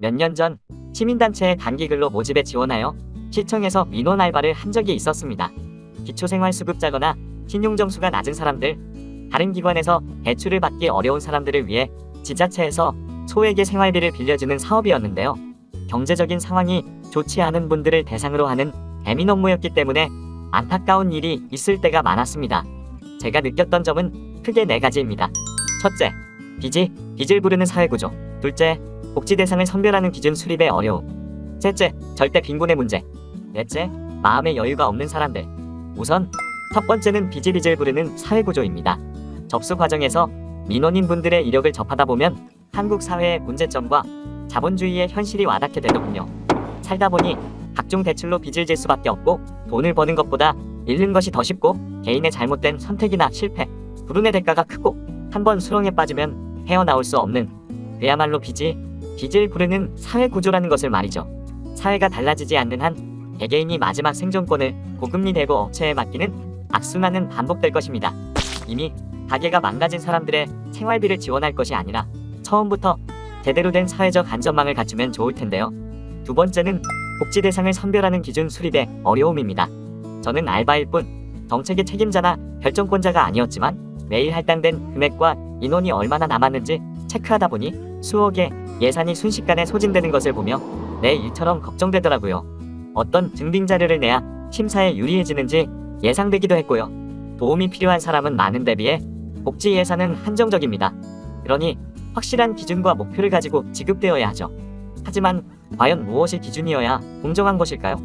몇 년 전 시민단체의 단기근로 모집에 지원하여 시청에서 민원 알바를 한 적이 있었습니다. 기초생활수급자거나 신용점수가 낮은 사람들, 다른 기관에서 대출을 받기 어려운 사람들을 위해 지자체에서 소액의 생활비를 빌려주는 사업이었는데요. 경제적인 상황이 좋지 않은 분들을 대상으로 하는 대민 업무였기 때문에 안타까운 일이 있을 때가 많았습니다. 제가 느꼈던 점은 크게 4가지입니다. 첫째, 빚을 부르는 사회구조. 둘째, 복지 대상을 선별하는 기준 수립의 어려움. 셋째, 절대 빈곤의 문제. 넷째, 마음의 여유가 없는 사람들. 우선 첫 번째는 빚을 부르는 사회구조입니다. 접수 과정에서 민원인 분들의 이력을 접하다 보면 한국 사회의 문제점과 자본주의의 현실이 와닿게 되더군요. 살다 보니 각종 대출로 빚을 질 수밖에 없고, 돈을 버는 것보다 잃는 것이 더 쉽고, 개인의 잘못된 선택이나 실패, 불운의 대가가 크고, 한번 수렁에 빠지면 헤어나올 수 없는, 그야말로 빚을 부르는 사회구조라는 것을 말이죠. 사회가 달라지지 않는 한 개개인이 마지막 생존권을 고금리 대고 업체에 맡기는 악순환은 반복될 것입니다. 이미 가게가 망가진 사람들의 생활비를 지원할 것이 아니라 처음부터 제대로 된 사회적 안전망을 갖추면 좋을 텐데요. 두 번째는 복지 대상을 선별하는 기준 수립의 어려움입니다. 저는 알바일 뿐 정책의 책임자나 결정권자가 아니었지만 매일 할당된 금액과 인원이 얼마나 남았는지 체크하다 보니 수억의 예산이 순식간에 소진되는 것을 보며 내 일처럼 걱정되더라고요. 어떤 증빙 자료를 내야 심사에 유리해지는지 예상되기도 했고요. 도움이 필요한 사람은 많은 데 비해 복지 예산은 한정적입니다. 그러니 확실한 기준과 목표를 가지고 지급되어야 하죠. 하지만 과연 무엇이 기준이어야 공정한 것일까요?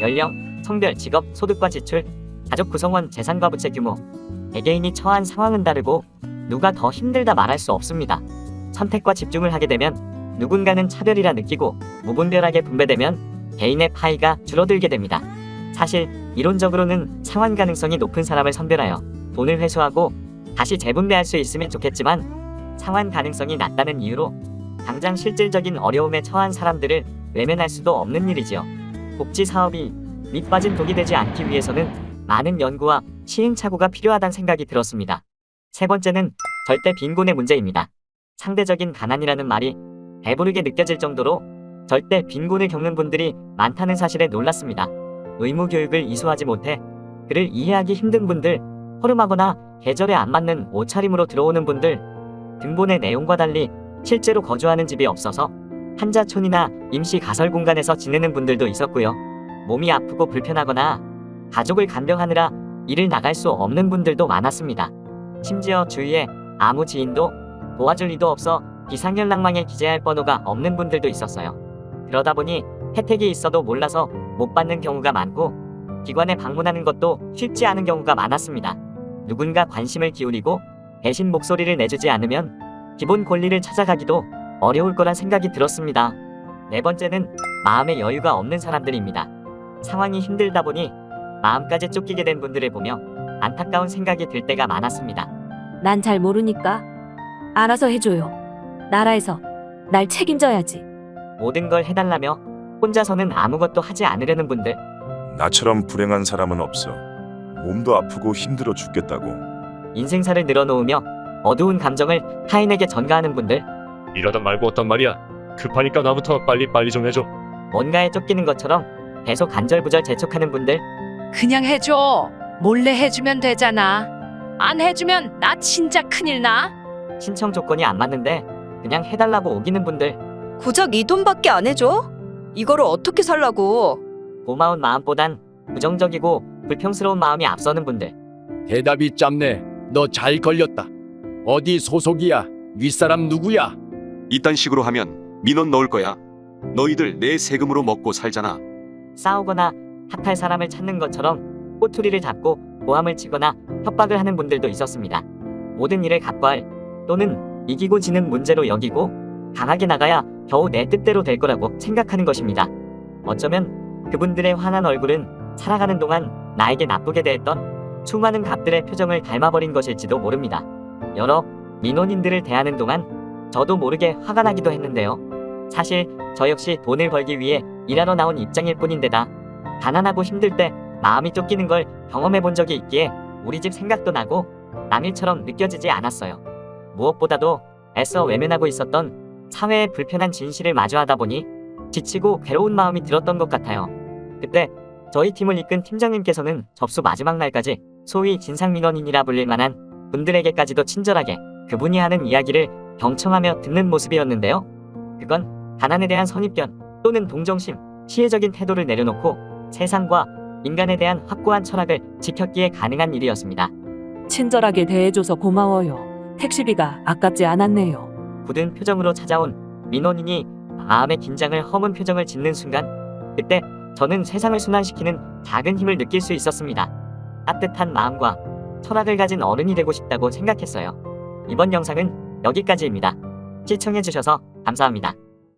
연령, 성별, 직업, 소득과 지출, 가족 구성원, 재산과 부채 규모, 개개인이 처한 상황은 다르고 누가 더 힘들다 말할 수 없습니다. 선택과 집중을 하게 되면 누군가는 차별이라 느끼고, 무분별하게 분배되면 개인의 파이가 줄어들게 됩니다. 사실 이론적으로는 상환 가능성이 높은 사람을 선별하여 돈을 회수하고 다시 재분배할 수 있으면 좋겠지만, 상환 가능성이 낮다는 이유로 당장 실질적인 어려움에 처한 사람들을 외면할 수도 없는 일이지요. 복지 사업이 밑빠진 독이 되지 않기 위해서는 많은 연구와 시행착오가 필요하다는 생각이 들었습니다. 세 번째는 절대 빈곤의 문제입니다. 상대적인 가난이라는 말이 배부르게 느껴질 정도로 절대 빈곤을 겪는 분들이 많다는 사실에 놀랐습니다. 의무 교육을 이수하지 못해 그를 이해하기 힘든 분들, 허름하거나 계절에 안 맞는 옷차림으로 들어오는 분들, 등본의 내용과 달리 실제로 거주하는 집이 없어서 한자촌이나 임시 가설 공간에서 지내는 분들도 있었고요. 몸이 아프고 불편하거나 가족을 간병하느라 일을 나갈 수 없는 분들도 많았습니다. 심지어 주위에 아무 지인도 도와줄 리도 없어 비상연락망에 기재할 번호가 없는 분들도 있었어요. 그러다 보니 혜택이 있어도 몰라서 못 받는 경우가 많고, 기관에 방문하는 것도 쉽지 않은 경우가 많았습니다. 누군가 관심을 기울이고 대신 목소리를 내주지 않으면 기본 권리를 찾아가기도 어려울 거란 생각이 들었습니다. 네 번째는 마음의 여유가 없는 사람들입니다. 상황이 힘들다 보니 마음까지 쫓기게 된 분들을 보며 안타까운 생각이 들 때가 많았습니다. 난 잘 모르니까 알아서 해줘요. 나라에서 날 책임져야지. 모든 걸 해달라며 혼자서는 아무것도 하지 않으려는 분들, 나처럼 불행한 사람은 없어. 몸도 아프고 힘들어 죽겠다고. 인생사를 늘어놓으며 어두운 감정을 타인에게 전가하는 분들, 이러다 말고 어떤 말이야. 급하니까 나부터 빨리 좀 해줘. 뭔가에 쫓기는 것처럼 계속 안절부절 재촉하는 분들, 그냥 해줘. 몰래 해주면 되잖아. 안 해주면 나 진짜 큰일 나. 신청 조건이 안 맞는데 그냥 해달라고 우기는 분들, 고작 이 돈밖에 안 해줘? 이거를 어떻게 살라고? 고마운 마음보단 부정적이고 불평스러운 마음이 앞서는 분들, 대답이 짧네. 너 잘 걸렸다. 어디 소속이야? 윗사람 누구야? 이딴 식으로 하면 민원 넣을 거야. 너희들 내 세금으로 먹고 살잖아. 싸우거나 탓할 사람을 찾는 것처럼 꼬투리를 잡고 고함을 치거나 협박을 하는 분들도 있었습니다. 모든 일을 갑과할 또는 이기고 지는 문제로 여기고 강하게 나가야 겨우 내 뜻대로 될 거라고 생각하는 것입니다. 어쩌면 그분들의 환한 얼굴은 살아가는 동안 나에게 나쁘게 대했던 수많은 갑들의 표정을 닮아버린 것일지도 모릅니다. 여러 민원인들을 대하는 동안 저도 모르게 화가 나기도 했는데요. 사실 저 역시 돈을 벌기 위해 일하러 나온 입장일 뿐인데다 가난하고 힘들 때 마음이 쫓기는 걸 경험해 본 적이 있기에 우리 집 생각도 나고 남일처럼 느껴지지 않았어요. 무엇보다도 애써 외면하고 있었던 사회의 불편한 진실을 마주하다 보니 지치고 괴로운 마음이 들었던 것 같아요. 그때 저희 팀을 이끈 팀장님께서는 접수 마지막 날까지 소위 진상민원인이라 불릴 만한 분들에게까지도 친절하게 그분이 하는 이야기를 경청하며 듣는 모습이었는데요. 그건 가난에 대한 선입견 또는 동정심, 시혜적인 태도를 내려놓고 세상과 인간에 대한 확고한 철학을 지켰기에 가능한 일이었습니다. 친절하게 대해줘서 고마워요. 택시비가 아깝지 않았네요. 굳은 표정으로 찾아온 민원인이 마음의 긴장을 허문 표정을 짓는 순간 그때 저는 세상을 순환시키는 작은 힘을 느낄 수 있었습니다. 따뜻한 마음과 철학을 가진 어른이 되고 싶다고 생각했어요. 이번 영상은 여기까지입니다. 시청해주셔서 감사합니다.